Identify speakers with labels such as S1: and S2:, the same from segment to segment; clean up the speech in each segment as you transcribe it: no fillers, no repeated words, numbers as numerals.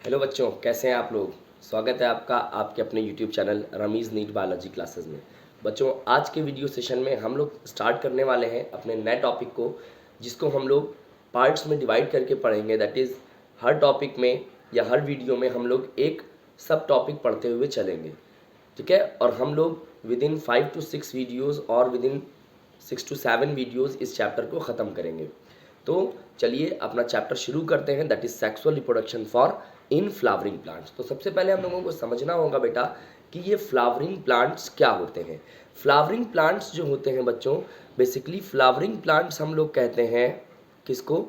S1: Hello बच्चों, कैसे हैं आप लोग। स्वागत है आपका आपके अपने YouTube channel Rameez NEET biology classes में। बच्चों, आज के वीडियो सेशन में हम लोग स्टार्ट करने वाले हैं अपने नए टॉपिक को, जिसको हम लोग पार्ट्स में डिवाइड करके पढ़ेंगे। दैट इज़ हर टॉपिक में या हर वीडियो में हम लोग एक सब टॉपिक पढ़ते हुए चलेंगे, ठीक है। और हम लोग विद इन 5 to 6 वीडियोज़ और विद इन 6 to 7 वीडियोज़ इस चैप्टर को ख़त्म करेंगे। तो चलिए अपना चैप्टर शुरू करते हैं, that is sexual reproduction for in flowering plants. तो सबसे पहले हम लोगों को समझना होगा बेटा कि ये फ्लावरिंग प्लांट्स क्या होते हैं। फ्लावरिंग प्लांट्स जो होते हैं बच्चों, बेसिकली फ्लावरिंग प्लांट्स हम लोग कहते हैं किसको,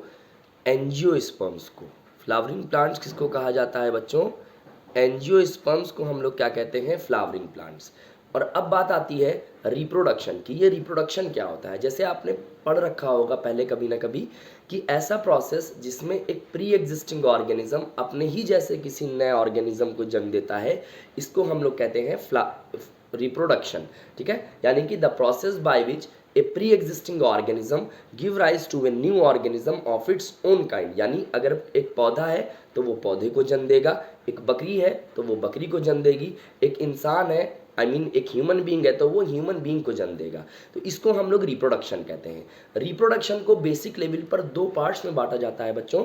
S1: एंजियोस्पर्म्स को। फ्लावरिंग प्लांट्स किसको कहा जाता है बच्चों, एंजियोस्पर्म्स को हम लोग क्या कहते हैं, फ्लावरिंग प्लांट्स। और अब बात आती है रिप्रोडक्शन की। ये रिप्रोडक्शन क्या होता है। जैसे आपने पढ़ रखा होगा पहले कभी ना कभी कि ऐसा प्रोसेस जिसमें एक प्री एग्जिस्टिंग ऑर्गेनिज्म अपने ही जैसे किसी नए ऑर्गेनिज्म को जन्म देता है, इसको हम लोग कहते हैं रिप्रोडक्शन, ठीक है। यानी कि the process by which a pre existing organism give rise to a new organism of its own kind. यानी अगर एक पौधा है तो वो पौधे को जन्म देगा, एक बकरी है तो वो बकरी को जन्म देगी, एक इंसान है एक ह्यूमन बीइंग है तो वो ह्यूमन बीइंग को जन्म देगा। तो इसको हम लोग रिप्रोडक्शन कहते हैं। रिप्रोडक्शन को बेसिक लेवल पर दो पार्ट्स में बांटा जाता है बच्चों।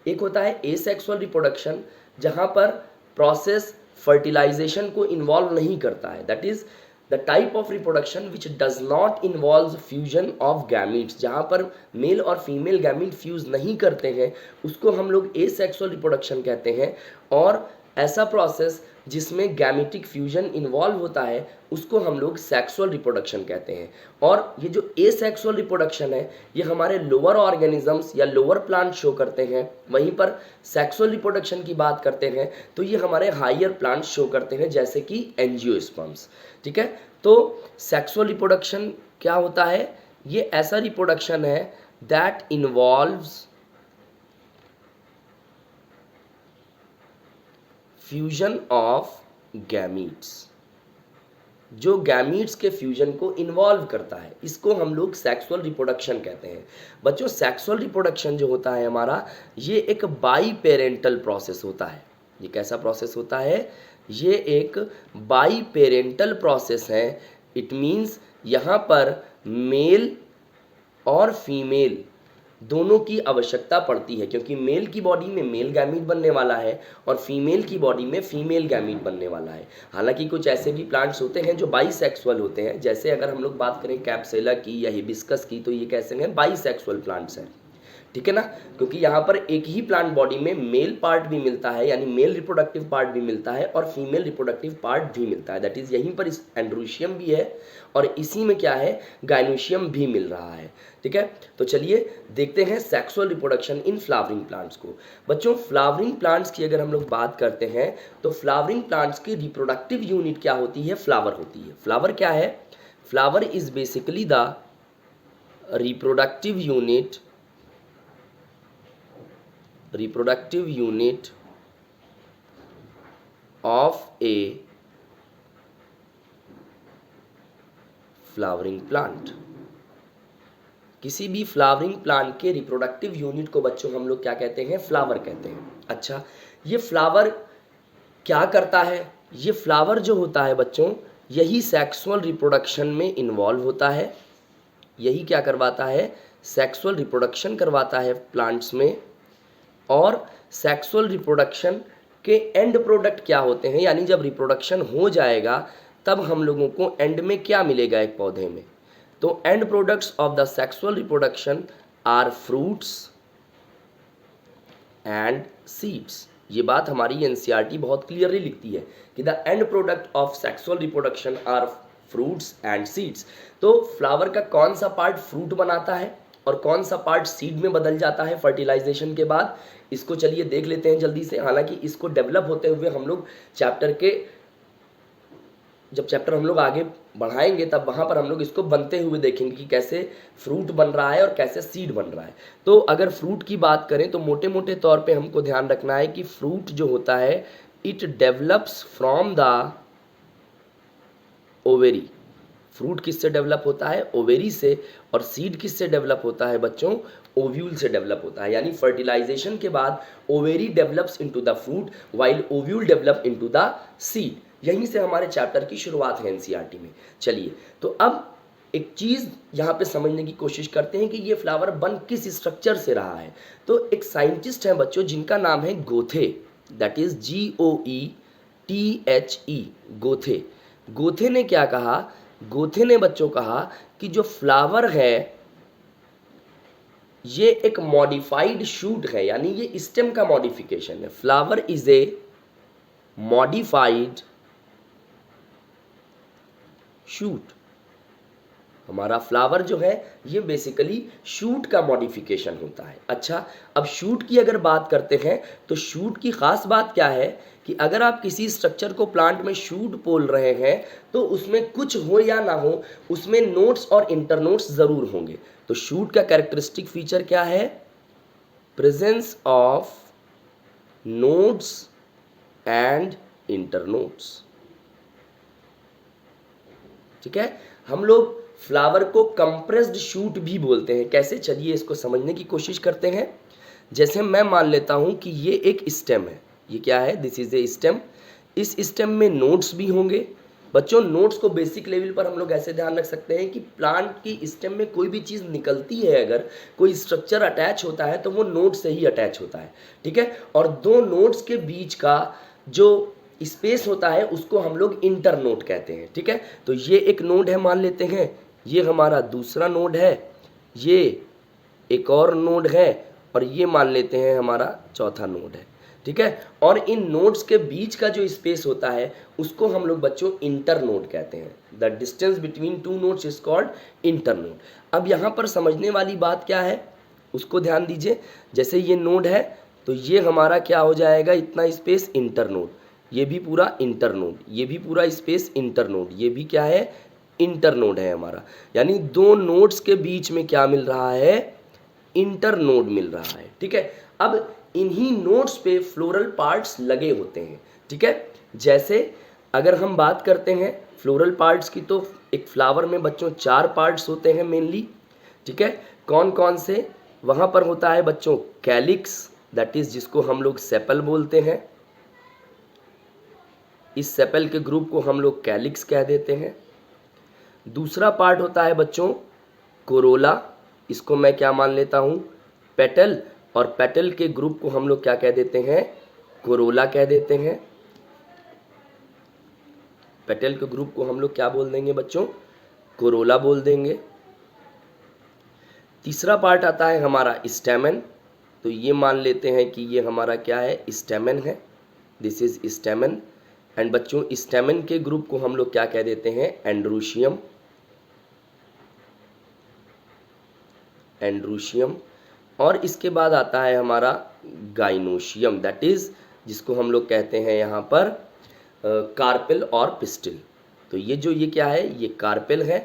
S1: एक होता है एसेक्सुअल रिप्रोडक्शन, जहां पर प्रोसेस फर्टिलाइजेशन को इन्वॉल्व नहीं करता है। That is the type of reproduction which does not involve fusion of gametes. जहां पर मेल और फीमेल गैमीट फ्यूज नहीं करते हैं उसको हम लोग एसेक्सुअल रिप्रोडक्शन कहते हैं। और ऐसा प्रोसेस जिसमें गैमेटिक फ्यूजन इन्वॉल्व होता है उसको हम लोग सेक्सुअल रिप्रोडक्शन कहते हैं। और ये जो एसेक्सुअल रिप्रोडक्शन है ये हमारे लोअर ऑर्गेनिजम्स या लोअर प्लांट शो करते हैं। वहीं पर सेक्सुअल रिप्रोडक्शन की बात करते हैं तो ये हमारे हायर प्लांट शो करते हैं, जैसे कि एंजियोस्पर्म्स, ठीक है। तो सेक्सुअल रिप्रोडक्शन क्या होता है, ये ऐसा रिप्रोडक्शन है that involves fusion of gametes, जो गैमीट्स के फ्यूजन को इन्वॉल्व करता है, इसको हम लोग सेक्सुअल रिप्रोडक्शन कहते हैं। बच्चों, सेक्सुअल रिप्रोडक्शन जो होता है हमारा, ये एक बाई पेरेंटल प्रोसेस होता है। ये कैसा प्रोसेस होता है, ये एक बाई पेरेंटल प्रोसेस है। इट मीन्स यहाँ पर मेल और फीमेल दोनों की आवश्यकता पड़ती है, क्योंकि मेल की बॉडी में मेल गैमीट बनने वाला है और फीमेल की बॉडी में फीमेल गैमीट बनने वाला है। हालांकि कुछ ऐसे भी प्लांट्स होते हैं जो बाईसेक्सुअल होते हैं, जैसे अगर हम लोग बात करें कैप्सेला की या हिबिस्कस की, तो ये कैसे हैं, बाईसेक्सुअल प्लांट्स हैं, ठीक है ना। क्योंकि यहाँ पर एक ही प्लांट बॉडी में मेल पार्ट भी मिलता है, यानी मेल रिप्रोडक्टिव पार्ट भी मिलता है और फीमेल रिप्रोडक्टिव पार्ट भी मिलता है। दैट इज यहीं पर इस एंड्रोशियम भी है और इसी में क्या है, गाइनोशियम भी मिल रहा है, ठीक है। तो चलिए देखते हैं sexual reproduction in flowering plants को। बच्चों, फ्लावरिंग प्लांट्स की अगर हम लोग बात करते हैं तो फ्लावरिंग प्लांट्स की रिप्रोडक्टिव यूनिट क्या होती है, फ्लावर होती है। फ्लावर क्या है, flower is basically the reproductive unit of a flowering plant. किसी भी फ्लावरिंग प्लांट के रिप्रोडक्टिव यूनिट को बच्चों हम लोग क्या कहते हैं, फ्लावर कहते हैं। अच्छा, ये फ्लावर क्या करता है, ये फ्लावर जो होता है बच्चों, यही सेक्सुअल रिप्रोडक्शन में इन्वॉल्व होता है। यही क्या करवाता है, सेक्सुअल रिप्रोडक्शन करवाता है प्लांट्स में। और सेक्सुअल रिप्रोडक्शन के एंड प्रोडक्ट क्या होते हैं, यानी जब रिप्रोडक्शन हो जाएगा तब हम लोगों को एंड में क्या मिलेगा एक पौधे में। तो end products of the sexual reproduction are fruits and seeds. ये बात हमारी एनसीईआरटी बहुत क्लियरली लिखती है कि the end product of sexual reproduction are fruits and seeds. तो फ्लावर का कौन सा पार्ट फ्रूट बनाता है और कौन सा पार्ट सीड में बदल जाता है फर्टिलाइजेशन के बाद, इसको चलिए देख लेते हैं जल्दी से। हालांकि इसको डेवलप होते हुए हम लोग जब चैप्टर हम लोग आगे बढ़ाएंगे तब वहाँ पर हम लोग इसको बनते हुए देखेंगे कि कैसे फ्रूट बन रहा है और कैसे सीड बन रहा है। तो अगर फ्रूट की बात करें तो मोटे मोटे तौर पे हमको ध्यान रखना है कि फ्रूट जो होता है it develops from the ovary. Fruit किससे डेवलप होता है, ओवेरी से। और सीड किससे डेवलप होता है बच्चों, ओव्यूल से डेवलप होता है, यानी फर्टिलाइजेशन के बाद ovary develops into the fruit while ovule develop into the seed. यहीं से हमारे चैप्टर की शुरुआत है एनसीईआरटी में। चलिए, तो अब एक चीज़ यहाँ पे समझने की कोशिश करते हैं कि ये फ्लावर बन किस स्ट्रक्चर से रहा है। तो एक साइंटिस्ट हैं बच्चों जिनका नाम है गोथे, दैट इज GOETHE, गोथे। गोथे ने क्या कहा? गोथे ने बच्चों कहा कि जो फ्लावर है ये एक मॉडिफाइड शूट है, यानी ये स्टेम का मॉडिफिकेशन है। Flower is a modified shoot. हमारा फ्लावर जो है ये बेसिकली शूट का मॉडिफिकेशन होता है। अच्छा, अब शूट की अगर बात करते हैं तो शूट की ख़ास बात क्या है कि अगर आप किसी स्ट्रक्चर को प्लांट में शूट बोल रहे हैं तो उसमें कुछ हो या ना हो, उसमें नोड्स और इंटरनोड्स ज़रूर होंगे। तो शूट का कैरेक्टरिस्टिक फीचर क्या है? Presence of nodes and internodes. ठीक है, हम लोग फ्लावर को कंप्रेस्ड शूट भी बोलते हैं। कैसे? चलिए इसको समझने की कोशिश करते हैं। जैसे मैं मान लेता हूं कि ये एक स्टेम है। ये क्या है? This is a stem. इस स्टेम में नोड्स भी होंगे। बच्चों, नोड्स को बेसिक लेवल पर हम लोग ऐसे ध्यान रख सकते हैं कि प्लांट की स्टेम में कोई भी चीज़ निकलती है, अगर कोई स्ट्रक्चर अटैच होता है तो वो नोड से ही अटैच होता है। ठीक है, और दो नोड्स के बीच का जो स्पेस होता है उसको हम लोग इंटर नोड कहते हैं। ठीक है, तो ये एक नोड है मान लेते हैं, ये हमारा दूसरा नोड है, ये एक और नोड है, और ये मान लेते हैं हमारा चौथा नोड है। ठीक है, और इन नोड्स के बीच का जो स्पेस होता है उसको हम लोग बच्चों इंटर नोड कहते हैं। The distance between two nodes is called inter node. अब यहाँ पर समझने वाली बात क्या है उसको ध्यान दीजिए। जैसे ये नोड है तो ये हमारा क्या हो जाएगा? इतना स्पेस इंटर नोड, ये भी पूरा इंटर नोड, ये भी पूरा स्पेस इंटर नोड, ये भी क्या है? इंटर नोड है हमारा। यानी दो नोड्स के बीच में क्या मिल रहा है? इंटर नोड मिल रहा है। ठीक है, अब इन्हीं नोड्स पे फ्लोरल पार्ट्स लगे होते हैं। ठीक है, जैसे अगर हम बात करते हैं फ्लोरल पार्ट्स की तो एक फ्लावर में बच्चों 4 पार्ट्स होते हैं मेनली। ठीक है, कौन कौन से? वहाँ पर होता है बच्चों कैलिक्स, दैट इज जिसको हम लोग सेपल बोलते हैं। इस सेपल के ग्रुप को हम लोग कैलिक्स कह देते हैं। दूसरा पार्ट होता है बच्चों कोरोला, इसको मैं क्या मान लेता हूँ? पेटल, और पेटल के ग्रुप को हम लोग क्या कह देते हैं? कोरोला कह देते हैं। पेटल के ग्रुप को हम लोग क्या बोल देंगे बच्चों? कोरोला बोल देंगे। तीसरा पार्ट आता है हमारा स्टेमन, तो ये मान लेते हैं कि ये हमारा क्या है? स्टेमन है, दिस इज स्टेमन। एंड बच्चों स्टेमन के ग्रुप को हम लोग क्या कह देते हैं? Androecium, androecium. और इसके बाद आता है हमारा गाइनोशियम, दैट इज जिसको हम लोग कहते हैं यहाँ पर कार्पेल और पिस्टिल। तो ये क्या है? ये कार्पेल है।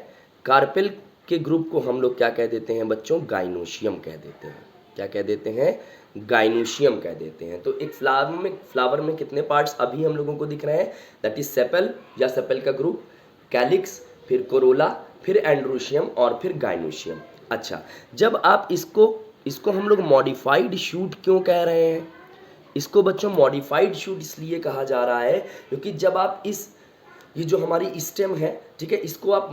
S1: कार्पेल के ग्रुप को हम लोग क्या कह देते हैं बच्चों? गाइनोशियम कह देते हैं। क्या कह देते हैं? गाइनोशियम कह देते हैं। तो एक फ्लावर में कितने पार्ट्स अभी हम लोगों को दिख रहे हैं? दैट इज सेपल या सेपल का ग्रुप, कैलिक्स, फिर कोरोला, फिर एंड्रोशियम और फिर गाइनोशियम। अच्छा, जब आप इसको हम लोग मॉडिफाइड शूट क्यों कह रहे हैं? इसको बच्चों मॉडिफाइड शूट इसलिए कहा जा रहा है क्योंकि जब आप ये जो हमारी स्टेम है, ठीक है, इसको आप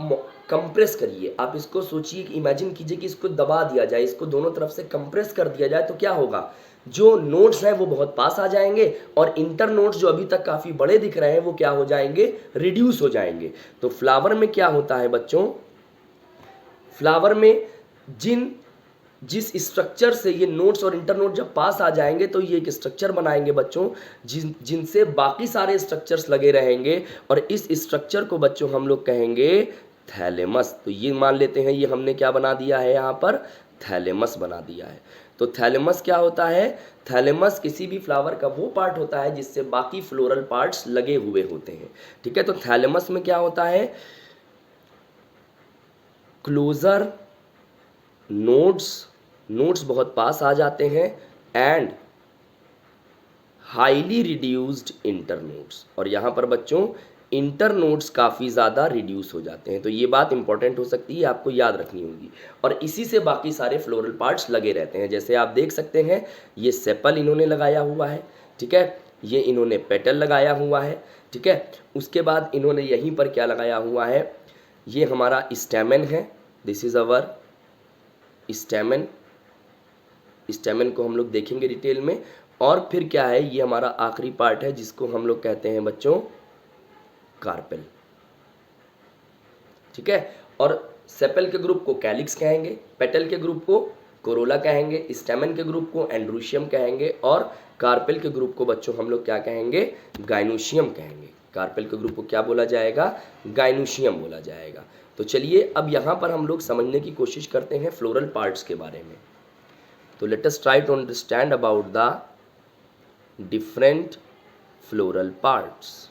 S1: कंप्रेस करिए। आप इसको सोचिए कि इमेजिन कीजिए कि इसको दबा दिया जाए, इसको दोनों तरफ से कंप्रेस कर दिया जाए तो क्या होगा? जो नोड्स हैं वो बहुत पास आ जाएंगे और इंटर नोड्स जो अभी तक काफ़ी बड़े दिख रहे हैं वो क्या हो जाएंगे? रिड्यूस हो जाएंगे। तो फ्लावर में क्या होता है बच्चों? फ्लावर में जिस स्ट्रक्चर से ये नोड्स और इंटरनोड जब पास आ जाएंगे तो ये एक स्ट्रक्चर बनाएंगे बच्चों जिनसे बाकी सारे स्ट्रक्चर्स लगे रहेंगे, और इस स्ट्रक्चर को बच्चों हम लोग कहेंगे थैलेमस। तो ये मान लेते हैं ये हमने क्या बना दिया है यहाँ पर? थैलेमस बना दिया है। तो थैलेमस क्या होता है? थैलेमस किसी भी फ्लावर का वो पार्ट होता है जिससे बाकी फ्लोरल पार्ट्स लगे हुए होते हैं। ठीक है, तो थैलेमस में क्या होता है? क्लोजर नोड्स बहुत पास आ जाते हैं एंड हाईली रिड्यूस्ड इंटरनोड्स। और यहाँ पर बच्चों इंटरनोड्स काफ़ी ज़्यादा रिड्यूस हो जाते हैं। तो ये बात इंपॉर्टेंट हो सकती है, आपको याद रखनी होगी। और इसी से बाकी सारे फ्लोरल पार्ट्स लगे रहते हैं। जैसे आप देख सकते हैं ये सेपल इन्होंने लगाया हुआ है, ठीक है, ये इन्होंने पेटल लगाया हुआ है, ठीक है। उसके बाद इन्होंने यहीं पर क्या लगाया हुआ है, ये हमारा स्टैमेन है, this is our stamen. Stamen को हम लोग देखेंगे डिटेल में। और फिर क्या है, ये हमारा आखिरी पार्ट है जिसको हम लोग कहते हैं बच्चों कार्पेल, ठीक है। और सेपल के ग्रुप को कैलिक्स कहेंगे, पेटल के ग्रुप को कोरोला कहेंगे, स्टैमेन के ग्रुप को एंड्रूशियम कहेंगे और कार्पेल के ग्रुप को बच्चों हम लोग क्या कहेंगे, गाइनोशियम कहेंगे। कार्पेल के ग्रुप को क्या बोला जाएगा, गाइनोशियम बोला जाएगा। तो चलिए अब यहाँ पर हम लोग समझने की कोशिश करते हैं फ्लोरल पार्ट्स के बारे में। तो let us try to understand about the different floral parts.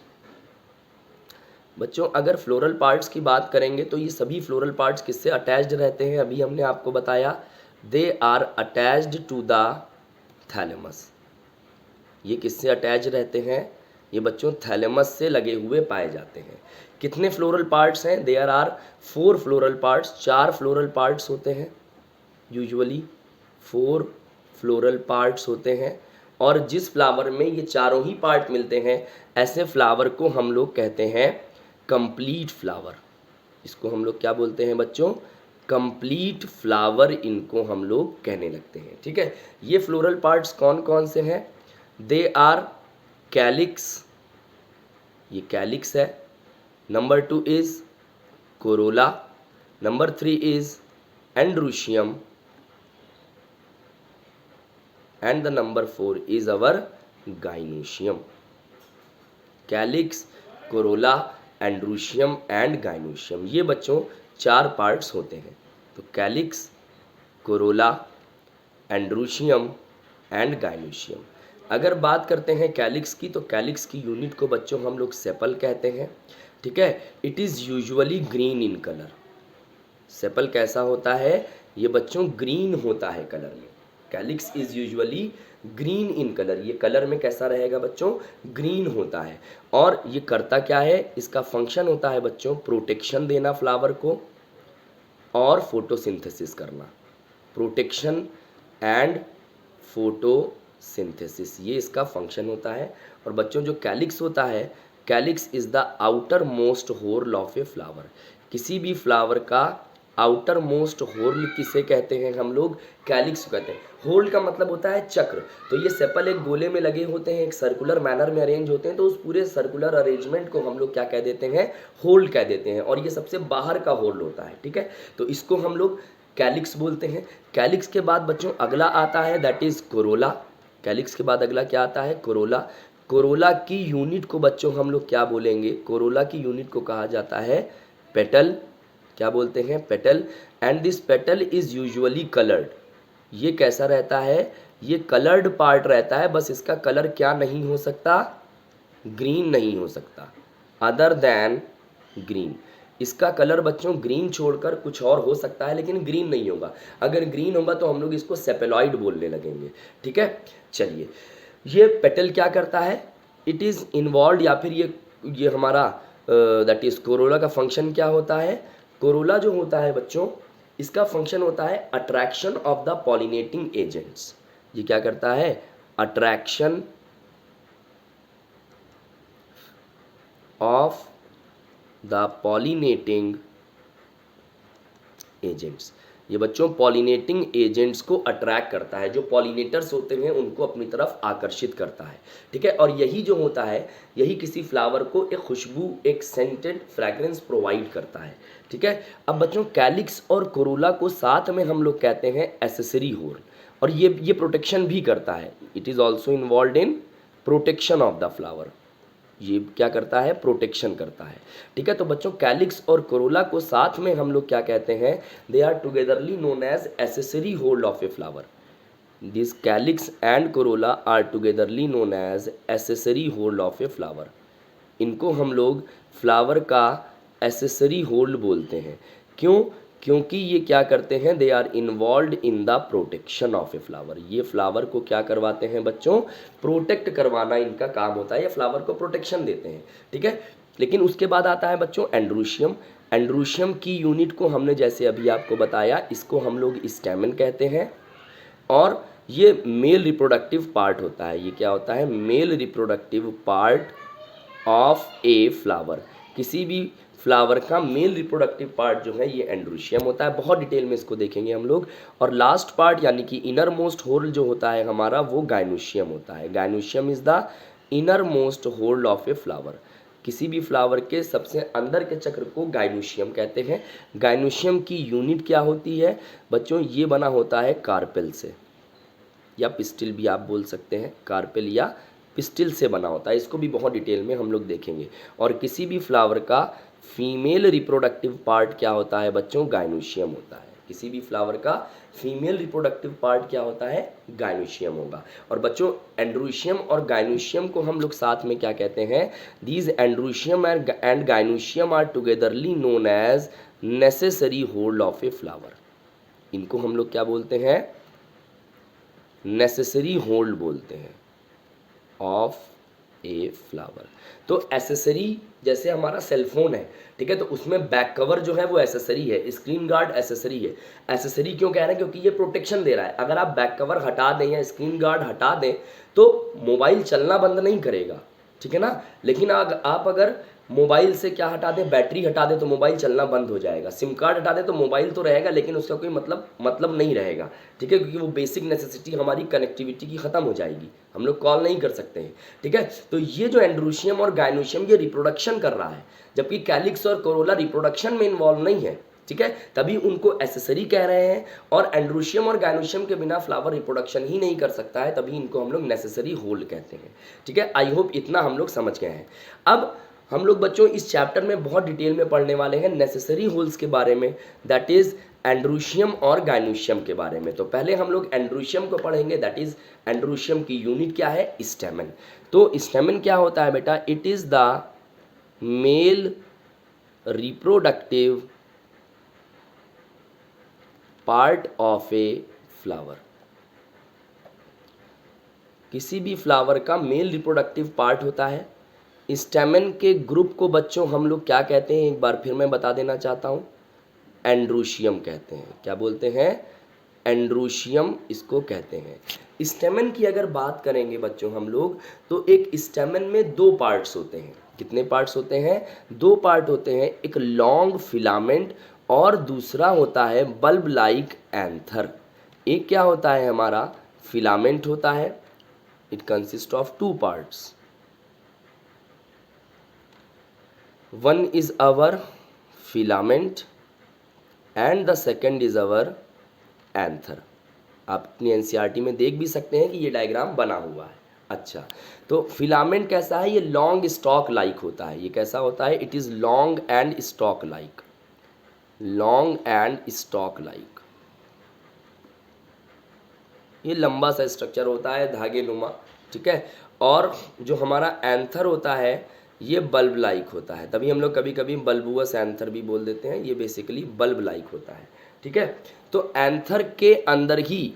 S1: बच्चों अगर फ्लोरल पार्ट्स की बात करेंगे तो ये सभी फ्लोरल पार्ट्स किससे अटैच्ड रहते हैं, अभी हमने आपको बताया, they are attached to the thalamus. ये किससे अटैच रहते हैं, ये बच्चों थैलेमस से लगे हुए पाए जाते हैं। कितने फ्लोरल पार्ट्स हैं, there are 4 floral parts, 4 floral parts होते हैं, यूजुअली 4 फ्लोरल पार्ट्स होते हैं। और जिस फ्लावर में ये चारों ही पार्ट मिलते हैं ऐसे फ्लावर को हम लोग कहते हैं कंप्लीट फ्लावर। इसको हम लोग क्या बोलते हैं बच्चों, कंप्लीट फ्लावर इनको हम लोग कहने लगते हैं, ठीक है। ये फ्लोरल पार्ट्स कौन कौन से हैं, दे आर कैलिक्स, ये कैलिक्स है, number 2 is corolla, number 3 is androecium and the number 4 is our gynoecium. Calyx, corolla, androecium and gynoecium, ये बच्चों 4 पार्ट्स होते हैं। तो calyx, corolla, androecium and gynoecium. अगर बात करते हैं कैलिक्स की, तो कैलिक्स की यूनिट को बच्चों हम लोग सेपल कहते हैं, ठीक है। It is usually green in colour. Sepal कैसा होता है, ये बच्चों ग्रीन होता है कलर में। Calyx is usually green in colour, ये कलर में कैसा रहेगा बच्चों, ग्रीन होता है। और ये करता क्या है, इसका फंक्शन होता है बच्चों प्रोटेक्शन देना फ्लावर को और फोटोसिंथेसिस करना, प्रोटेक्शन एंड फोटोसिंथेसिस, ये इसका फंक्शन होता है। और बच्चों जो कैलिक्स होता है, calyx is the outer most whorl of a flower. किसी भी फ्लावर का आउटर मोस्ट होर्ल किसे कहते हैं हम लोग, कैलिक्स कहते हैं। होर्ल का मतलब होता है चक्र। तो ये सेपल एक गोले में लगे होते हैं, एक सर्कुलर मैनर में अरेंज होते हैं, तो उस पूरे सर्कुलर अरेंजमेंट को हम लोग क्या कह देते हैं, होर्ल कह देते हैं। और ये सबसे बाहर का होर्ल होता है, ठीक है। तो इसको हम लोग कैलिक्स बोलते हैं। कैलिक्स के बाद बच्चों अगला आता है दैट इज कोरोला। कैलिक्स के बाद अगला क्या आता है, कोरोला। कोरोला की यूनिट को बच्चों हम लोग क्या बोलेंगे, कोरोला की यूनिट को कहा जाता है पेटल। क्या बोलते हैं, petal. And this petal is usually coloured. ये कैसा रहता है, ये कलर्ड पार्ट रहता है, बस इसका कलर क्या नहीं हो सकता, ग्रीन नहीं हो सकता, अदर देन ग्रीन। इसका कलर बच्चों ग्रीन छोड़कर कुछ और हो सकता है, लेकिन ग्रीन नहीं होगा। अगर ग्रीन होगा तो हम लोग इसको सेपेलॉइड बोलने लगेंगे, ठीक है। चलिए, ये पेटल क्या करता है, इट इज़ इन्वॉल्व, या फिर ये हमारा दैट इज कोरोला का फंक्शन क्या होता है। कोरोला जो होता है बच्चों, इसका फंक्शन होता है attraction of the pollinating agents. ये क्या करता है, attraction of the pollinating agents. ये बच्चों पॉलिनेटिंग एजेंट्स को अट्रैक्ट करता है, जो पॉलिनेटर्स होते हैं उनको अपनी तरफ आकर्षित करता है, ठीक है। और यही जो होता है, यही किसी फ्लावर को एक खुशबू, एक सेंटेड फ्रैग्रेंस प्रोवाइड करता है, ठीक है। अब बच्चों कैलिक्स और कोरोला को साथ में हम लोग कहते हैं एसेसरी होर्ल, और ये प्रोटेक्शन भी करता है। It is also involve in protection of the flower. ये क्या करता है, प्रोटेक्शन करता है, ठीक है। तो बच्चों कैलिक्स और कोरोला को साथ में हम लोग क्या कहते हैं, they are togetherly known as accessory whorl of a flower. This calyx and corolla are togetherly known as accessory whorl of a flower. इनको हम लोग फ्लावर का एसेसरी होल्ड बोलते हैं। क्यों, क्योंकि ये क्या करते हैं, they are involve in the protection of a flower. ये फ्लावर को क्या करवाते हैं बच्चों, प्रोटेक्ट करवाना इनका काम होता है, या फ्लावर को प्रोटेक्शन देते हैं, ठीक है। लेकिन उसके बाद आता है बच्चों एंड्रोशियम। एंड्रोशियम की यूनिट को हमने जैसे अभी आपको बताया, इसको हम लोग स्टैमेन कहते हैं, और ये मेल रिप्रोडक्टिव पार्ट होता है। ये क्या होता है? Male reproductive part of a flower. किसी भी फ्लावर का मेल रिप्रोडक्टिव पार्ट जो है ये एंड्रोशियम होता है। बहुत डिटेल में इसको देखेंगे हम लोग। और लास्ट पार्ट यानी कि इनर मोस्ट होल जो होता है हमारा, वो गाइनोशियम होता है। Gynoecium is the inner most whorl of a flower. किसी भी फ्लावर के सबसे अंदर के चक्र को गाइनोशियम कहते हैं। गाइनोशियम की यूनिट क्या होती है बच्चों? ये बना होता है कार्पेल से, या पिस्टिल भी आप बोल सकते हैं। कार्पेल या पिस्टिल से बना होता है। इसको भी बहुत डिटेल में हम लोग देखेंगे। और किसी भी फ्लावर का फीमेल रिप्रोडक्टिव पार्ट क्या होता है बच्चों? गाइनोशियम होता है। किसी भी फ्लावर का फीमेल रिप्रोडक्टिव पार्ट क्या होता है? गाइनोशियम होगा। और बच्चों एंड्रोशियम और गाइनोशियम को हम लोग साथ में क्या कहते हैं? These androecium and gynoecium are togetherly known as necessary whorl of a flower. इनको हम लोग क्या बोलते हैं? नेसेसरी होल्ड बोलते हैं ऑफ ए फ्लावर। तो एसेसरी, जैसे हमारा सेलफोन है, ठीक है, तो उसमें बैक कवर जो है वो एसेसरी है, स्क्रीन गार्ड एसेसरी है। एसेसरी क्यों कह रहे हैं? क्योंकि ये प्रोटेक्शन दे रहा है। अगर आप बैक कवर हटा दें या स्क्रीन गार्ड हटा दें तो मोबाइल चलना बंद नहीं करेगा, ठीक है ना। लेकिन आप अगर मोबाइल से क्या हटा दें? बैटरी हटा दें तो मोबाइल चलना बंद हो जाएगा। सिम कार्ड हटा दें तो मोबाइल तो रहेगा लेकिन उसका कोई मतलब नहीं रहेगा, ठीक है, क्योंकि वो बेसिक नेसेसिटी हमारी कनेक्टिविटी की ख़त्म हो जाएगी, हम लोग कॉल नहीं कर सकते हैं, ठीक है। तो ये जो एंड्रोशियम और गाइनोशियम ये रिप्रोडक्शन कर रहा है, जबकि कैलिक्स और कोरोला रिप्रोडक्शन में इन्वॉल्व नहीं है, ठीक है, तभी उनको एसेसरी कह रहे हैं। और एंड्रोशियम और गाइनोशियम के बिना फ्लावर रिप्रोडक्शन ही नहीं कर सकता है, तभी इनको हम लोग नेसेसरी होल्ड कहते हैं, ठीक है। आई होप इतना हम लोग समझ गए हैं। अब हम लोग बच्चों इस चैप्टर में बहुत डिटेल में पढ़ने वाले हैं नेसेसरी होल्स के बारे में, दैट इज एंड्रोशियम और गाइनोशियम के बारे में। तो पहले हम लोग एंड्रोशियम को पढ़ेंगे, दैट इज एंड्रोशियम की यूनिट क्या है? स्टेमन। तो स्टेमन क्या होता है बेटा? It is the male reproductive part of a flower. किसी भी फ्लावर का मेल रिप्रोडक्टिव पार्ट होता है। स्टेमन के ग्रुप को बच्चों हम लोग क्या कहते हैं? एक बार फिर मैं बता देना चाहता हूँ, एंड्रोशियम कहते हैं। क्या बोलते हैं? एंड्रोशियम इसको कहते हैं। स्टेमन की अगर बात करेंगे बच्चों हम लोग, तो एक स्टेमन में दो पार्ट्स होते हैं। कितने पार्ट्स होते हैं? दो पार्ट होते हैं। एक लॉन्ग फिलामेंट और दूसरा होता है बल्ब लाइक एंथर। एक क्या होता है हमारा? फिलामेंट होता है। It consist of two parts. One is our filament and the second is our anther। आप अपनी एनसीईआरटी में देख भी सकते हैं कि ये डायग्राम बना हुआ है। अच्छा, तो फिलामेंट कैसा है? ये लॉन्ग स्टॉक लाइक होता है। ये कैसा होता है? It is long and stock like. Long and stock like, ये लंबा सा स्ट्रक्चर होता है, धागे नुमा, ठीक है। और जो हमारा एंथर होता है ये बल्ब लाइक होता है, तभी हम लोग कभी कभी बल्बुअस एंथर भी बोल देते हैं। ये बेसिकली बल्ब लाइक होता है, ठीक है। तो एंथर के अंदर ही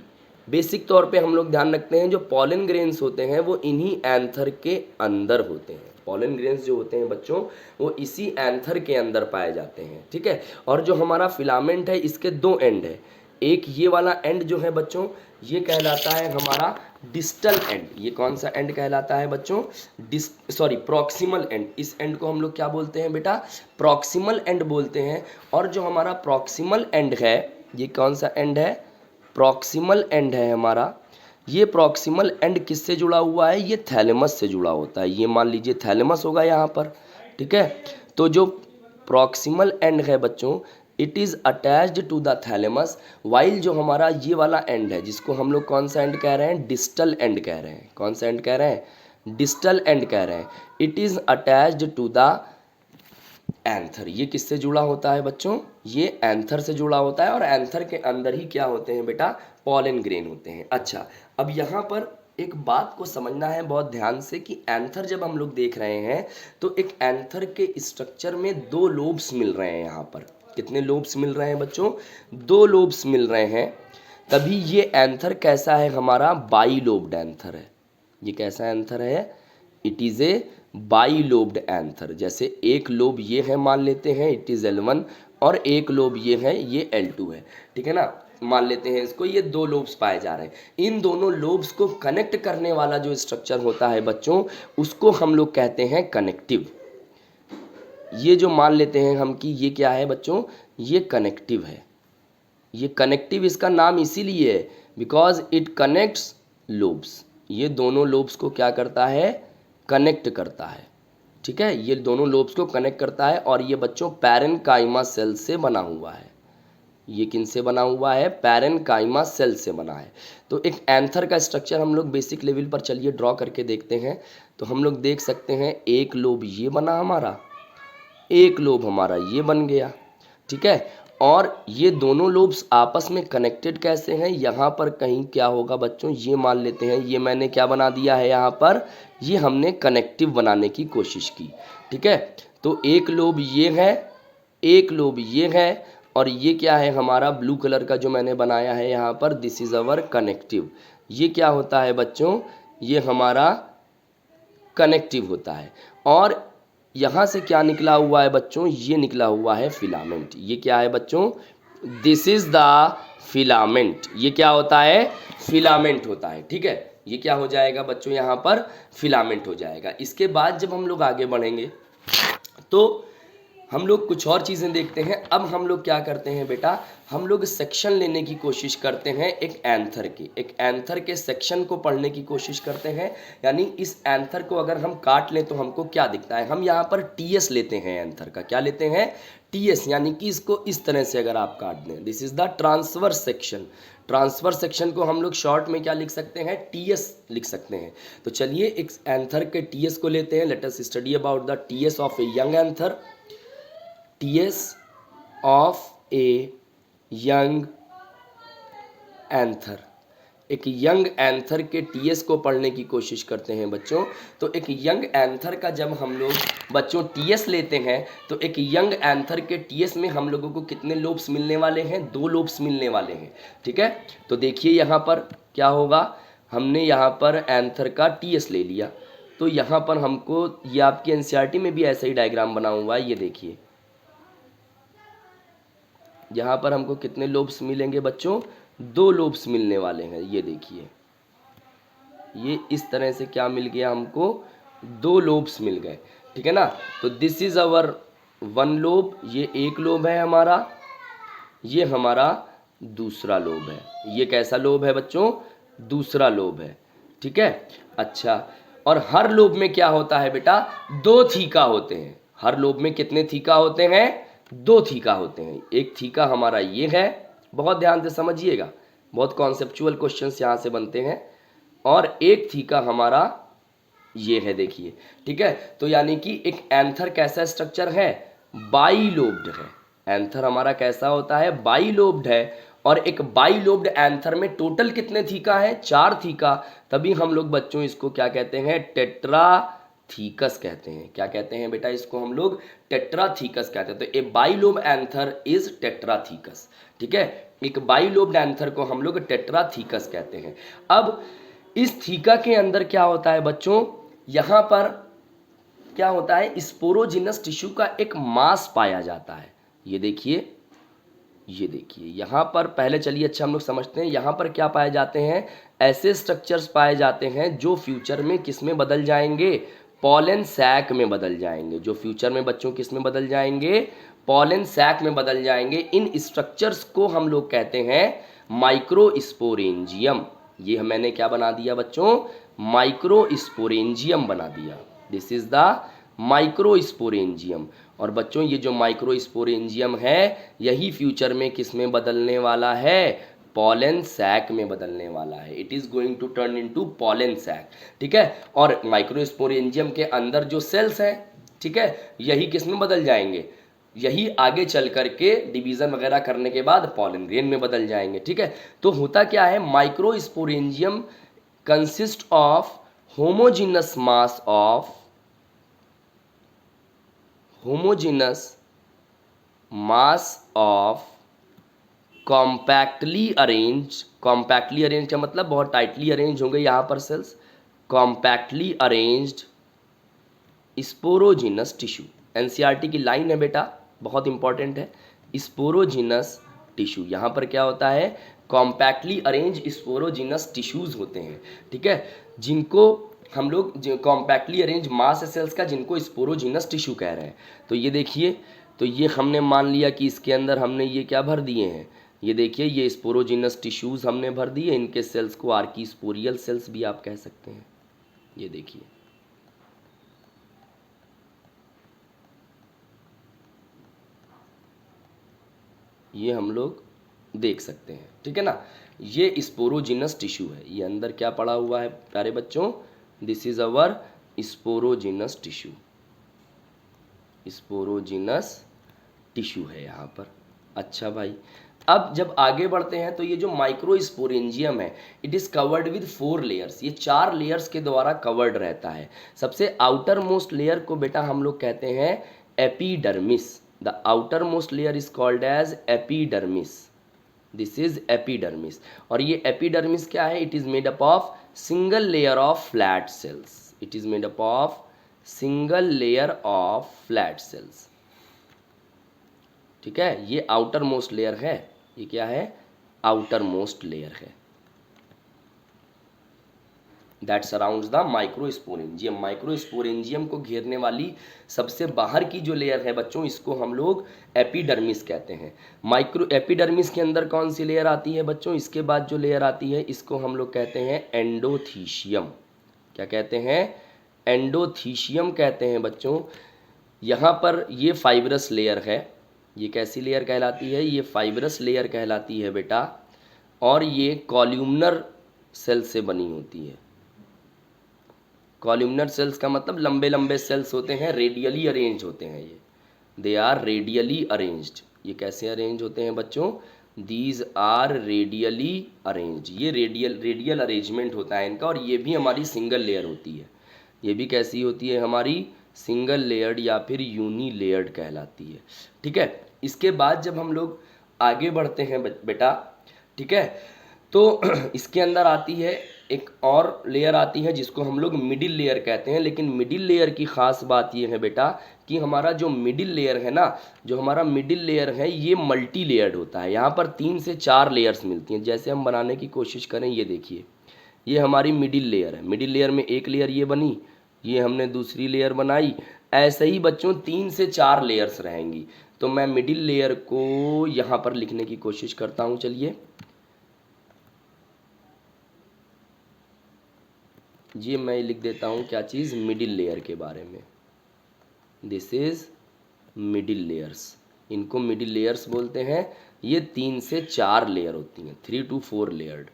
S1: बेसिक तौर पे हम लोग ध्यान रखते हैं, जो पॉलन ग्रेन्स होते हैं वो इन्हीं एंथर के अंदर होते हैं। पॉलन ग्रेन्स जो होते हैं बच्चों वो इसी एंथर के अंदर पाए जाते हैं, ठीक है। और जो हमारा फिलामेंट है इसके दो एंड है। एक ये वाला एंड जो है बच्चों ये कहलाता है हमारा डिस्टल एंड। ये कौन सा एंड कहलाता है बच्चों? Proximal and. इस एंड को हम लोग क्या बोलते हैं बेटा? प्रॉक्सिमल एंड बोलते हैं। और जो हमारा प्रॉक्सिमल एंड है, ये कौन सा एंड है? प्रॉक्सिमल एंड है हमारा। ये प्रॉक्सिमल एंड किससे जुड़ा हुआ है? ये थैलेमस से जुड़ा होता है। ये मान लीजिए थैलेमस होगा यहाँ पर, ठीक है। तो जो प्रॉक्सिमल एंड है बच्चों, it is attached to the thalamus, while जो हमारा ये वाला एंड है जिसको हम लोग कौन सा एंड कह रहे हैं? डिस्टल एंड कह रहे हैं। कौन सा एंड कह रहे हैं? डिस्टल एंड कह रहे हैं। It is attached to the anther. ये किससे जुड़ा होता है बच्चों? ये एंथर से जुड़ा होता है। और एंथर के अंदर ही क्या होते हैं बेटा? पॉलन ग्रेन होते हैं। अच्छा, अब यहाँ पर एक बात को समझना है बहुत ध्यान से कि एंथर जब हम लोग देख रहे हैं तो एक एंथर के स्ट्रक्चर में दो लोब्स मिल रहे हैं। यहाँ पर कितने लोब्स मिल रहे हैं बच्चों? दो लोब्स मिल रहे हैं। तभी ये एंथर कैसा है हमारा? बाई लोब्ड एंथर है। ये कैसा एंथर है? It is a by lobed anther. जैसे एक लोब ये है मान लेते हैं, इट इज़ L1, और एक लोब ये है, ये L2 है, ठीक है ना, मान लेते हैं इसको, ये दो लोब्स पाए जा रहे हैं। इन दोनों लोब्स को कनेक्ट करने वाला जो स्ट्रक्चर होता है बच्चों, उसको हम लोग कहते हैं कनेक्टिव। ये जो मान लेते हैं हम कि ये क्या है बच्चों, ये कनेक्टिव है। ये कनेक्टिव इसका नाम इसीलिए है बिकॉज इट कनेक्ट्स लोब्स। ये दोनों लोब्स को क्या करता है, कनेक्ट करता है, ठीक है, ये दोनों लोब्स को कनेक्ट करता है। और ये बच्चों पैरेन्काइमा सेल से बना हुआ है। ये किन से बना हुआ है, पैरेन्काइमा सेल से बना है। तो एक एंथर का स्ट्रक्चर हम लोग बेसिक लेवल पर चलिए ड्रॉ करके देखते हैं। तो हम लोग देख सकते हैं एक लोब ये बना हमारा, एक लोब हमारा ये बन गया, ठीक है। और ये दोनों लोब्स आपस में कनेक्टेड कैसे हैं, यहाँ पर कहीं क्या होगा बच्चों, ये मान लेते हैं, ये मैंने क्या बना दिया है यहाँ पर, ये हमने कनेक्टिव बनाने की कोशिश की, ठीक है। तो एक लोब ये है, एक लोब ये है, और ये क्या है हमारा ब्लू कलर का जो मैंने बनाया है यहाँ पर, दिस इज़ अवर कनेक्टिव। ये क्या होता है बच्चों, ये हमारा कनेक्टिव होता है। और यहाँ से क्या निकला हुआ है बच्चों, ये निकला हुआ है फिलामेंट। ये क्या है बच्चों, दिस इज द फिलामेंट। ये क्या होता है, फिलामेंट होता है, ठीक है। ये क्या हो जाएगा बच्चों, यहाँ पर फिलामेंट हो जाएगा। इसके बाद जब हम लोग आगे बढ़ेंगे तो हम लोग कुछ और चीज़ें देखते हैं। अब हम लोग क्या करते हैं बेटा, हम लोग सेक्शन लेने की कोशिश करते हैं एक एंथर की, एक एंथर के सेक्शन को पढ़ने की कोशिश करते हैं। यानी इस एंथर को अगर हम काट लें तो हमको क्या दिखता है, हम यहाँ पर TS लेते हैं एंथर का, क्या लेते हैं, TS, यानी कि इसको इस तरह से अगर आप काट दें, this is the transverse section. Transfer section को हम लोग शॉर्ट में क्या लिख सकते हैं, TS लिख सकते हैं। तो चलिए एक एंथर के TS को लेते हैं। Let us study about the TS of a young anther. TS of a young anther, एक यंग एंथर के TS को पढ़ने की कोशिश करते हैं बच्चों। तो एक यंग एंथर का जब हम लोग बच्चों TS लेते हैं तो एक यंग एंथर के TS में हम लोगों को कितने लोब्स मिलने वाले हैं, दो लोब्स मिलने वाले हैं, ठीक है। तो देखिए यहाँ पर क्या होगा, हमने यहाँ पर एंथर का TS ले लिया, तो यहाँ पर हमको, ये आपकी NCERT में भी ऐसा ही डायग्राम बना हुआ है, ये देखिए यहाँ पर हमको कितने लोब्स मिलेंगे बच्चों, दो लोब्स मिलने वाले हैं। ये देखिए, ये इस तरह से क्या मिल गया हमको, दो लोब्स मिल गए, ठीक है ना। तो this is our one lobe, ये एक लोब है हमारा, ये हमारा दूसरा लोब है। ये कैसा लोब है बच्चों, दूसरा लोब है, ठीक है। अच्छा, और हर लोब में क्या होता है बेटा, दो थीका होते हैं। हर लोब में कितने थीका होते हैं, दो थीका होते हैं। एक थीका हमारा ये है, बहुत ध्यान से समझिएगा, बहुत कॉन्सेप्चुअल क्वेश्चंस यहाँ से बनते हैं। और एक थीका हमारा ये है, देखिए, ठीक है। तो यानी कि एक एंथर कैसा स्ट्रक्चर है, बाई लोब्ड है। एंथर हमारा कैसा होता है, बाई लोब्ड है। और एक बाई लोब्ड एंथर में टोटल कितने थीका है, चार थीका। तभी हम लोग बच्चों इसको क्या कहते हैं, टेट्राथीकस कहते हैं। क्या कहते हैं बेटा, इसको हम लोग टेट्राथीकस कहते हैं। तो ए बाई लोब एंथर इज टेट्राथीकस, ठीक है। एक बाई लोब्ड एंथर को हम लोग टेट्राथीकस कहते हैं। अब इस थीका के अंदर क्या होता है बच्चों, यहाँ पर क्या होता है, स्पोरोजिनस टिश्यू का एक मास पाया जाता है। ये देखिए, ये देखिए यहाँ पर, पहले चलिए अच्छा हम लोग समझते हैं यहाँ पर क्या पाए जाते हैं, ऐसे स्ट्रक्चर्स पाए जाते हैं जो फ्यूचर में किस में बदल जाएंगे, पॉलन सैक में बदल जाएंगे। जो फ्यूचर में बच्चों किस में बदल जाएंगे, पॉलन सैक में बदल जाएंगे। इन स्ट्रक्चर्स को हम लोग कहते हैं माइक्रोस्पोरेंजियम। ये मैंने क्या बना दिया बच्चों, माइक्रोस्पोरेंजियम बना दिया। This is the microsporangium. और बच्चों ये जो माइक्रोस्पोरेंजियम है, यही फ्यूचर में किस में बदलने वाला है, पॉलन सैक में बदलने वाला है। It is going to turn into pollen sac, ठीक है। और माइक्रोस्पोरेंजियम के अंदर जो सेल्स हैं, ठीक है, यही किस में बदल जाएंगे, यही आगे चल करके डिवीजन वगैरह करने के बाद पॉलन ग्रेन में बदल जाएंगे, ठीक है। तो होता क्या है, microsporangium consist of homogeneous mass of, homogeneous mass of compactly arrange. Compactly arrange का मतलब बहुत टाइटली अरेंज होंगे यहाँ पर cells, compactly arranged sporogenous tissue. NCERT की लाइन है बेटा, बहुत इंपॉर्टेंट है। स्पोरोजिनस टिश्यू, यहाँ पर क्या होता है, कॉम्पैक्टली अरेंज स्पोरोजिनस टिश्यूज होते हैं, ठीक है, जिनको हम लोग कॉम्पैक्टली अरेंज मास सेल्स का, जिनको स्पोरोजिनस टिश्यू कह रहे हैं। तो ये देखिए, तो ये हमने मान लिया कि इसके अंदर हमने ये क्या भर दिए हैं, ये देखिए ये स्पोरोजिनस टिश्यूज हमने भर दिए। इनके सेल्स को आर्कीस्पोरियल सेल्स भी आप कह सकते हैं। ये देखिए, ये हम लोग देख सकते हैं, ठीक है ना। ये स्पोरोजिनस टिश्यू है, ये अंदर क्या पड़ा हुआ है प्यारे बच्चों, this is our sporogenous tissue. Sporogenous tissue है यहाँ पर। अच्छा भाई, अब जब आगे बढ़ते हैं तो ये जो माइक्रोस्पोरेंजियम है, it is covered with 4 layers. ये 4 लेयर्स के द्वारा कवर्ड रहता है। सबसे आउटर मोस्ट लेयर को बेटा हम लोग कहते हैं epidermis. The outer most layer is called as epidermis. This is epidermis. और ये एपिडर्मिस क्या है, it is made up of single layer of flat cells. It is made up of single layer of flat cells, ठीक है। ये outer most layer है, ये क्या है, आउटर मोस्ट लेयर है, that surrounds the microsporangium. Microsporangium को घेरने वाली सबसे बाहर की जो लेयर है बच्चों, इसको हम लोग एपिडर्मिस कहते हैं। माइक्रो एपिडर्मिस के अंदर कौन सी लेयर आती है बच्चों, इसके बाद जो लेयर आती है इसको हम लोग कहते हैं एंडोथीशियम। क्या कहते हैं, एंडोथीशियम कहते हैं बच्चों। यहाँ पर ये फाइब्रस लेयर है, ये कैसी लेयर कहलाती है, ये फाइब्रस लेयर कहलाती है बेटा। और ये कॉल्यूमनर सेल से बनी होती है। कॉल्यूमनर सेल्स का मतलब लंबे लंबे सेल्स होते हैं, रेडियली अरेंज होते हैं ये, दे आर रेडियली अरेंज्ड। ये कैसे अरेंज होते हैं बच्चों, दीज आर रेडियली अरेंज। ये रेडियल अरेंजमेंट होता है इनका। और ये भी हमारी सिंगल लेयर होती है, ये भी कैसी होती है हमारी, सिंगल लेयर्ड या फिर यूनी लेयर्ड कहलाती है, ठीक है। इसके बाद जब हम लोग आगे बढ़ते हैं बेटा, ठीक है, तो इसके अंदर आती है एक और लेयर आती है जिसको हम लोग मिडिल लेयर कहते हैं। लेकिन मिडिल लेयर की ख़ास बात ये है बेटा कि हमारा जो मिडिल लेयर है ना, जो हमारा मिडिल लेयर है ये मल्टी लेयर्ड होता है। यहाँ पर 3 से 4 लेयर्स मिलती हैं। जैसे हम बनाने की कोशिश करें, ये देखिए, ये हमारी मिडिल लेयर है। मिडिल लेयर में एक लेयर ये बनी, ये हमने दूसरी लेयर बनाई। ऐसे ही बच्चों 3 से 4 लेयर्स रहेंगी। तो मैं मिडिल लेयर को यहाँ पर लिखने की कोशिश करता हूँ। चलिए, ये मैं लिख देता हूँ क्या चीज़, मिडिल लेयर के बारे में। दिस इज मिडिल लेयर्स, इनको मिडिल लेयर्स बोलते हैं। ये 3 से 4 लेयर होती हैं, 3 to 4 लेयर्ड,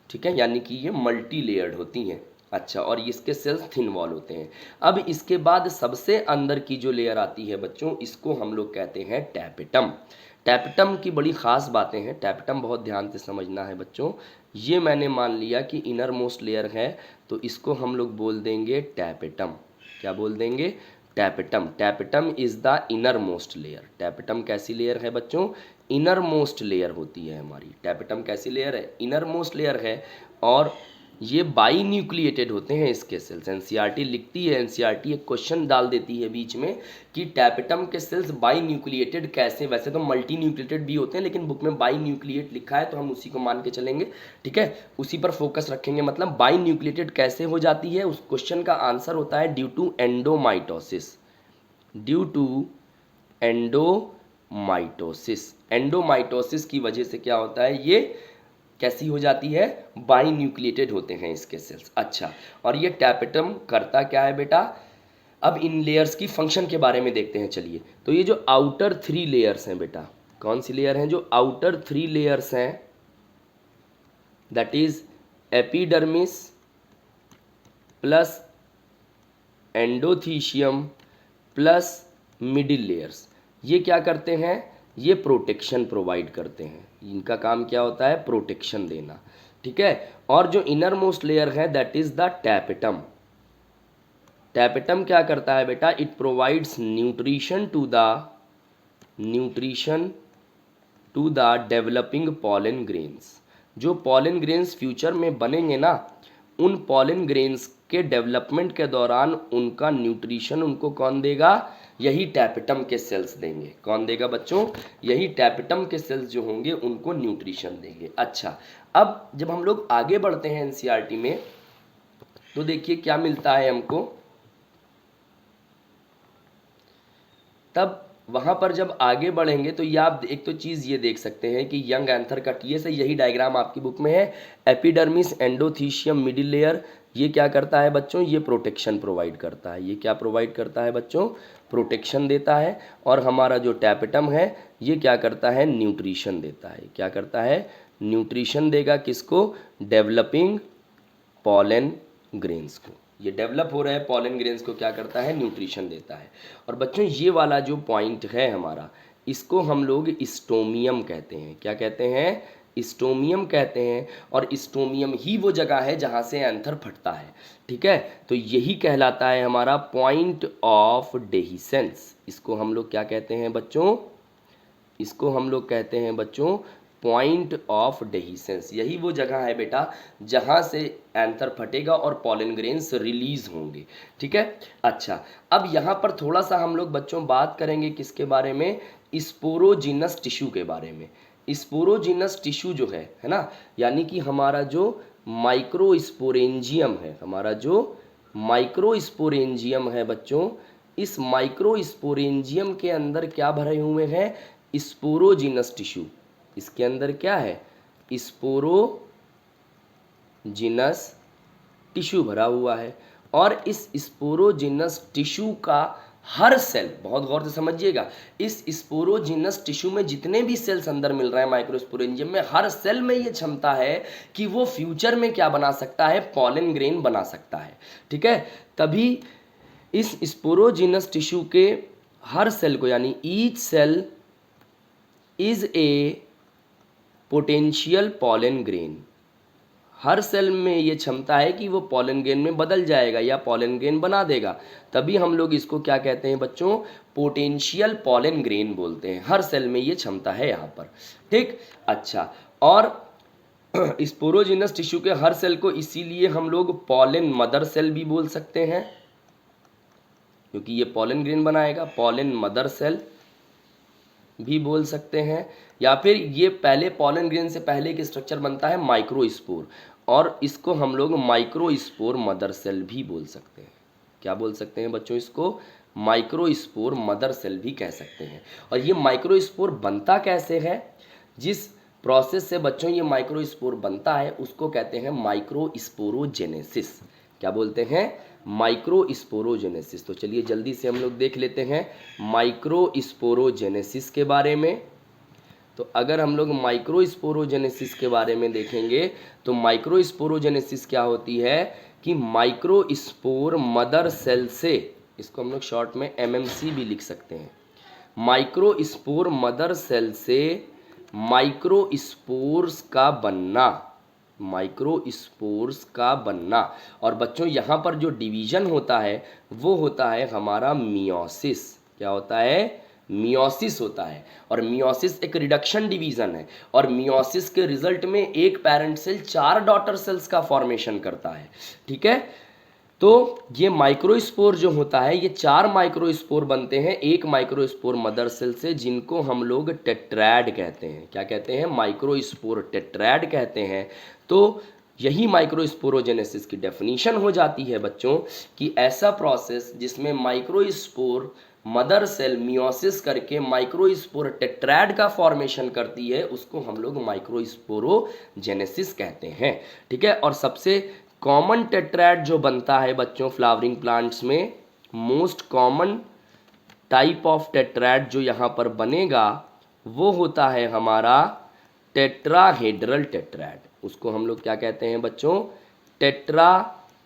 S1: ठीक है, यानी कि ये मल्टी लेयर्ड होती हैं। अच्छा, और इसके सेल्स थिन वॉल होते हैं। अब इसके बाद सबसे अंदर की जो लेयर आती है बच्चों, इसको हम लोग कहते हैं टैपेटम। टैपेटम की बड़ी ख़ास बातें हैं, टैपेटम बहुत ध्यान से समझना है बच्चों। ये मैंने मान लिया कि इनर मोस्ट लेयर है, तो इसको हम लोग बोल देंगे टैपेटम। क्या बोल देंगे, tapetum. Tapetum is the inner most layer. Tapetum कैसी लेयर है बच्चों, इनर मोस्ट लेयर होती है हमारी। टैपेटम कैसी लेयर है, इनर मोस्ट लेयर है। और ये बाई न्यूक्लिएटेड होते हैं इसके सेल्स। एनसीईआरटी लिखती है, एनसीईआरटी एक क्वेश्चन डाल देती है बीच में कि टैपेटम के सेल्स बाई न्यूक्लिएटेड कैसे। वैसे तो मल्टी न्यूक्लिएटेड भी होते हैं, लेकिन बुक में बाई न्यूक्लिएट लिखा है तो हम उसी को मान के चलेंगे, ठीक है, उसी पर फोकस रखेंगे। मतलब बाई न्यूक्लिएटेड कैसे हो जाती है, उस क्वेश्चन का आंसर होता है due to endomitosis. Due to endomitosis. Endomitosis की वजह से क्या होता है, ये कैसी हो जाती है, बाई न्यूक्लिएटेड होते हैं इसके सेल्स। अच्छा, और ये टैपेटम करता क्या है बेटा, अब इन लेयर्स की फंक्शन के बारे में देखते हैं। चलिए, तो ये जो आउटर 3 लेयर्स हैं बेटा, कौन सी लेयर हैं, जो आउटर 3 लेयर्स हैं, that is epidermis plus endothecium plus middle layers, ये क्या करते हैं, ये प्रोटेक्शन प्रोवाइड करते हैं। इनका काम क्या होता है, प्रोटेक्शन देना, ठीक है। और जो इनर मोस्ट लेयर है that is the tapetum. Tapetum क्या करता है बेटा, it provides nutrition to the developing pollen grains. जो पॉलन ग्रेन्स फ्यूचर में बनेंगे ना, उन पॉलन ग्रेन्स के डेवलपमेंट के दौरान उनका न्यूट्रिशन उनको कौन देगा? यही टैपेटम के सेल्स देंगे। कौन देगा बच्चों? यही टैपेटम के सेल्स जो होंगे उनको न्यूट्रिशन देंगे। अच्छा, अब जब हम लोग आगे बढ़ते हैं एनसीईआरटी में, तो देखिए क्या मिलता है हमको। तब वहाँ पर जब आगे बढ़ेंगे तो ये आप एक तो चीज़ ये देख सकते हैं कि यंग एंथर का टीएस है, यही डायग्राम आपकी बुक में है। एपिडर्मिस, एंडोथीशियम, मिडिल लेयर, ये क्या करता है बच्चों? ये प्रोटेक्शन प्रोवाइड करता है। ये क्या प्रोवाइड करता है बच्चों? प्रोटेक्शन देता है। और हमारा जो टैपेटम है ये क्या करता है? न्यूट्रिशन देता है। क्या करता है? न्यूट्रिशन देगा किसको? डेवलपिंग पॉलन ग्रेन्स को। ये डेवलप हो रहे पॉलन ग्रेन्स को क्या करता है? न्यूट्रिशन देता है। और बच्चों ये वाला जो पॉइंट है हमारा, इसको हम लोग स्टोमियम कहते हैं। क्या कहते हैं? स्टोमियम कहते हैं। और स्टोमियम ही वो जगह है जहाँ से एंथर फटता है। ठीक है, तो यही कहलाता है हमारा पॉइंट ऑफ डेहिसेंस। इसको हम लोग क्या कहते हैं बच्चों? इसको हम लोग कहते हैं बच्चों पॉइंट ऑफ डेहिसेंस। यही वो जगह है बेटा जहाँ से एंथर फटेगा और पॉलन ग्रेन्स रिलीज होंगे। ठीक है, अच्छा, अब यहाँ पर थोड़ा सा हम लोग बच्चों बात करेंगे किसके बारे में? स्पोरोजिनस टिश्यू के बारे में। स्पोरोजिनस टिश्यू जो है ना, यानी कि हमारा जो माइक्रोस्पोरेंजियम है, हमारा जो माइक्रोस्पोरेंजियम है बच्चों, इस माइक्रोस्पोरेंजियम के अंदर क्या भरे हुए हैं? Sporogenous tissue. इसके अंदर क्या है? स्पोरोजिनस टिश्यू भरा हुआ है। और इस स्पोरोजिनस टिश्यू का हर सेल, बहुत गौर से समझिएगा, इस स्पोरोजिनस टिश्यू में जितने भी सेल्स अंदर मिल रहे हैं माइक्रोस्पोरेंजियम में, हर सेल में ये क्षमता है कि वो फ्यूचर में क्या बना सकता है? पॉलन ग्रेन बना सकता है। ठीक है, तभी इस स्पोरोजिनस टिश्यू के हर सेल को, यानी each cell is a potential pollen grain, हर सेल में ये क्षमता है कि वो पॉलन ग्रेन में बदल जाएगा या पॉलन ग्रेन बना देगा। तभी हम लोग इसको क्या कहते हैं बच्चों? पोटेंशियल पॉलन ग्रेन बोलते हैं। हर सेल में ये क्षमता है यहाँ पर। ठीक, अच्छा, और स्पोरोजिनस टिश्यू के हर सेल को इसीलिए हम लोग पॉलन मदर सेल भी बोल सकते हैं, क्योंकि ये पॉलन ग्रेन बनाएगा। पॉलन मदर सेल भी बोल सकते हैं, या फिर ये पहले पॉलन ग्रेन से पहले एक स्ट्रक्चर बनता है माइक्रोस्पोर, और इसको हम लोग माइक्रोस्पोर मदर सेल भी बोल सकते हैं। क्या बोल सकते हैं बच्चों? इसको माइक्रोस्पोर मदर सेल भी कह सकते हैं। और ये माइक्रोस्पोर बनता कैसे है? जिस प्रोसेस से बच्चों ये माइक्रोस्पोर बनता है उसको कहते हैं माइक्रोस्पोरोजेनेसिस। क्या बोलते हैं? माइक्रोस्पोरोजेनेसिस। तो चलिए जल्दी से हम लोग देख लेते हैं माइक्रोस्पोरोजेनेसिस के बारे में। तो अगर हम लोग माइक्रोस्पोरोजेनेसिस के बारे में देखेंगे तो माइक्रोस्पोरोजेनेसिस क्या होती है कि माइक्रोस्पोर मदर सेल से, इसको हम लोग शॉर्ट में एमएमसी भी लिख सकते हैं, माइक्रोस्पोर मदर सेल से माइक्रोस्पोर्स का बनना, माइक्रोस्पोर्स का बनना। और बच्चों यहाँ पर जो डिवीजन होता है वो होता है हमारा मियोसिस। क्या होता है? मियोसिस होता है। और मियोसिस एक रिडक्शन डिवीजन है, और मियोसिस के रिजल्ट में एक पेरेंट सेल 4 डॉटर सेल्स का फॉर्मेशन करता है। ठीक है, तो ये माइक्रोस्पोर जो होता है, ये 4 माइक्रोस्पोर बनते हैं एक माइक्रोस्पोर मदर सेल से, जिनको हम लोग टेट्रैड कहते हैं। क्या कहते हैं? माइक्रोस्पोर टेट्रैड कहते हैं। तो यही माइक्रोस्पोरोजेनेसिस की डेफिनीशन हो जाती है बच्चों कि ऐसा प्रोसेस जिसमें माइक्रोस्पोर मदर सेल मियोसिस करके माइक्रोस्पोर टेट्रैड का फॉर्मेशन करती है, उसको हम लोग माइक्रोस्पोरोजेनेसिस कहते हैं। ठीक है, और सबसे कॉमन टेट्रैड जो बनता है बच्चों फ्लावरिंग प्लांट्स में, मोस्ट कॉमन टाइप ऑफ टेट्रैड जो यहाँ पर बनेगा वो होता है हमारा टेट्राहेड्रल टेट्रैड। उसको हम लोग क्या कहते हैं बच्चों? टेट्राहेड्रल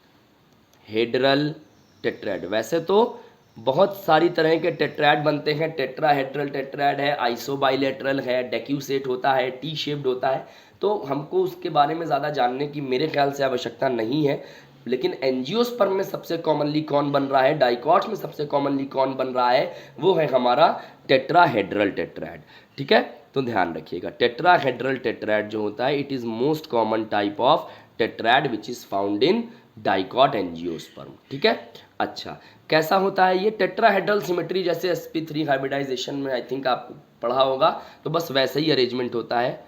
S1: टेट्रैड। वैसे तो बहुत सारी तरह के टेट्रैड बनते हैं। टेट्राहेड्रल टेट्रैड है, आइसोबाइलेटरल है, डेक्यूसेट होता है, टी शेप्ड होता है। तो हमको उसके बारे में ज़्यादा जानने की मेरे ख्याल से आवश्यकता नहीं है। लेकिन एंजियोस्पर्म में सबसे कॉमनली कौन बन रहा है, डाइकॉट्स में सबसे कॉमनली कौन बन रहा है, वो है हमारा टेट्राहेड्रल टेट्रैड। ठीक है, तो ध्यान रखिएगा टेट्राहेड्रल टेट्रैड जो होता है it is most common type of tetrad which is found in dicot angiosperm. ठीक है, अच्छा कैसा होता है ये टेट्राहेड्रल सिमेट्री, जैसे sp3 हाइब्रिडाइजेशन में आई थिंक आपको पढ़ा होगा, तो बस वैसे ही अरेंजमेंट होता है।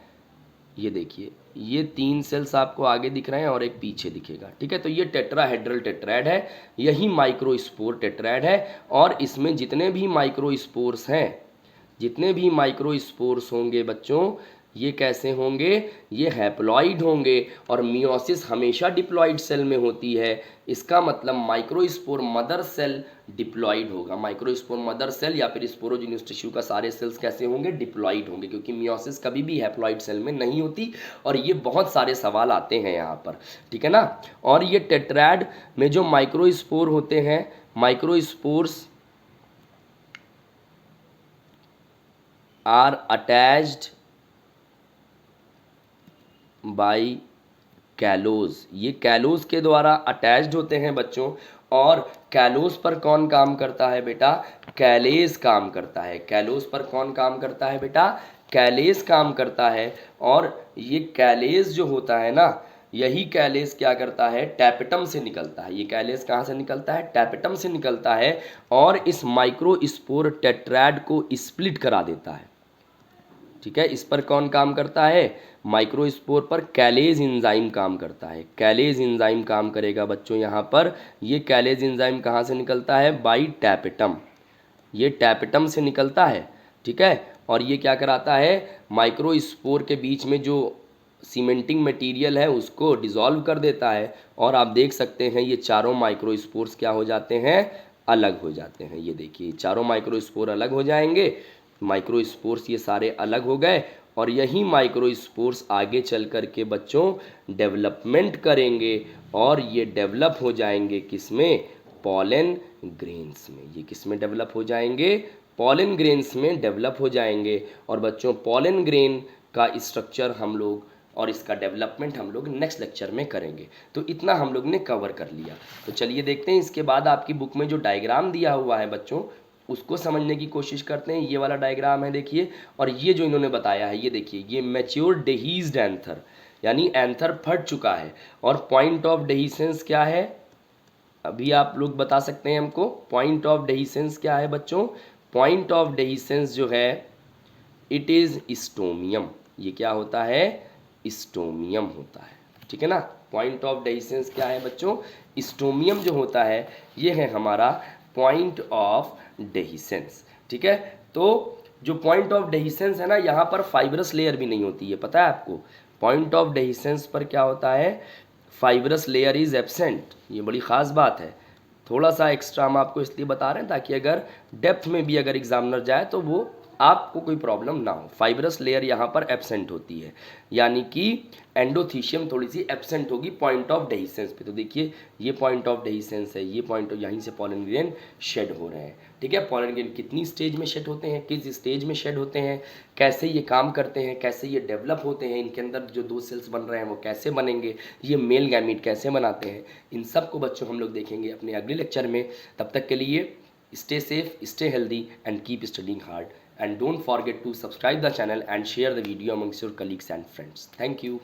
S1: ये देखिए, ये 3 सेल्स आपको आगे दिख रहे हैं और एक पीछे दिखेगा। ठीक है, तो ये टेट्राहेड्रल टेट्राड है, यही माइक्रोस्पोर टेट्राड है। और इसमें जितने भी माइक्रोस्पोर्स हैं, जितने भी माइक्रोस्पोर्स होंगे बच्चों, ये कैसे होंगे, ये हैप्लॉइड होंगे। और मियोसिस हमेशा डिप्लॉइड सेल में होती है, इसका मतलब माइक्रोस्पोर मदर सेल डिप्लॉइड होगा। माइक्रोस्पोर मदर सेल या फिर स्पोरोजिनियस टिश्यू का सारे सेल्स कैसे होंगे, डिप्लॉइड होंगे, क्योंकि मियोसिस कभी भी हैप्लॉइड सेल में नहीं होती। और ये बहुत सारे सवाल आते हैं यहाँ पर, ठीक है ना। और ये टेट्राड में जो माइक्रोस्पोर होते हैं, microspores are attached by callose, ये कैलोज के द्वारा अटैच्ड होते हैं बच्चों। और कैलोज पर कौन काम करता है बेटा, कैलेज काम करता है। कैलोज पर कौन काम करता है बेटा, कैलेज काम करता है। और ये कैलेज जो होता है ना, यही कैलेज क्या करता है, टैपेटम से निकलता है। ये कैलेज कहाँ से निकलता है, टैपेटम से निकलता है, और इस माइक्रोस्पोर टेट्राड को स्प्लिट करा देता है। ठीक है, इस पर कौन काम करता है, माइक्रोस्पोर पर कैलेज एंजाइम काम करता है। कैलेज एंजाइम काम करेगा बच्चों यहाँ पर। ये कैलेज एंजाइम कहाँ से निकलता है, बाई टैपेटम, ये टैपेटम से निकलता है। ठीक है, और ये क्या कराता है, माइक्रोस्पोर के बीच में जो सीमेंटिंग मटेरियल है उसको डिसॉल्व कर देता है। और आप देख सकते हैं ये चारों माइक्रोस्पोर्स क्या हो जाते हैं, अलग हो जाते हैं। ये देखिए, चारों माइक्रोस्पोर अलग हो जाएंगे, माइक्रोस्पोर्स ये सारे अलग हो गए। और यही माइक्रोस्पोर्स आगे चल कर के बच्चों डेवलपमेंट करेंगे, और ये डेवलप हो जाएंगे किसमें, पॉलन ग्रेन्स में। ये किस में डेवलप हो जाएंगे, पॉलन ग्रेन्स में डेवलप हो जाएंगे। और बच्चों पॉलन ग्रेन का स्ट्रक्चर हम लोग और इसका डेवलपमेंट हम लोग नेक्स्ट लेक्चर में करेंगे। तो इतना हम लोग ने कवर कर लिया। तो चलिए देखते हैं, इसके बाद आपकी बुक में जो डायग्राम दिया हुआ है बच्चों, उसको समझने की कोशिश करते हैं। ये वाला डायग्राम है देखिए, और ये जो इन्होंने बताया है, ये देखिए, ये मैच्योर डेहीज्ड एंथर, यानी एंथर फट चुका है। और पॉइंट ऑफ डेहिसेंस क्या है, अभी आप लोग बता सकते हैं हमको, पॉइंट ऑफ डेहिसेंस क्या है बच्चों, पॉइंट ऑफ डेहिसेंस जो है इट इज़ स्टोमियम। ये क्या होता है, स्टोमियम होता है। ठीक है ना, पॉइंट ऑफ डेहिसेंस क्या है बच्चों, स्टोमियम जो होता है, ये है हमारा पॉइंट ऑफ डेहिसेंस। ठीक है, तो जो पॉइंट ऑफ डेहिसेंस है ना, यहाँ पर फाइब्रस लेयर भी नहीं होती है, पता है आपको। पॉइंट ऑफ डेहिसेंस पर क्या होता है, फाइब्रस लेयर इज एब्सेंट। ये बड़ी ख़ास बात है, थोड़ा सा एक्स्ट्रा हम आपको इसलिए बता रहे हैं ताकि अगर डेप्थ में भी अगर एग्जामिनर जाए तो वो आपको कोई प्रॉब्लम ना हो। फाइब्रस लेयर यहाँ पर एब्सेंट होती है, यानी कि एंडोथीशियम थोड़ी सी एब्सेंट होगी पॉइंट ऑफ डेहिसेंस पे। तो देखिए, ये पॉइंट ऑफ डेहिसेंस है, ये पॉइंट यहीं से पॉलन ग्रेन शेड हो रहे हैं। ठीक है, पॉलन ग्रेन कितनी स्टेज में शेड होते हैं, किस स्टेज में शेड होते हैं, कैसे ये काम करते हैं, कैसे ये डेवलप होते हैं, इनके अंदर जो 2 सेल्स बन रहे हैं वो कैसे बनेंगे, ये मेल गैमीट कैसे बनाते हैं, इन सब को बच्चों हम लोग देखेंगे अपने अगले लेक्चर में। तब तक के लिए stay safe, stay healthy and keep studying hard, and don't forget to subscribe the channel and share the video amongst your colleagues and friends. Thank you.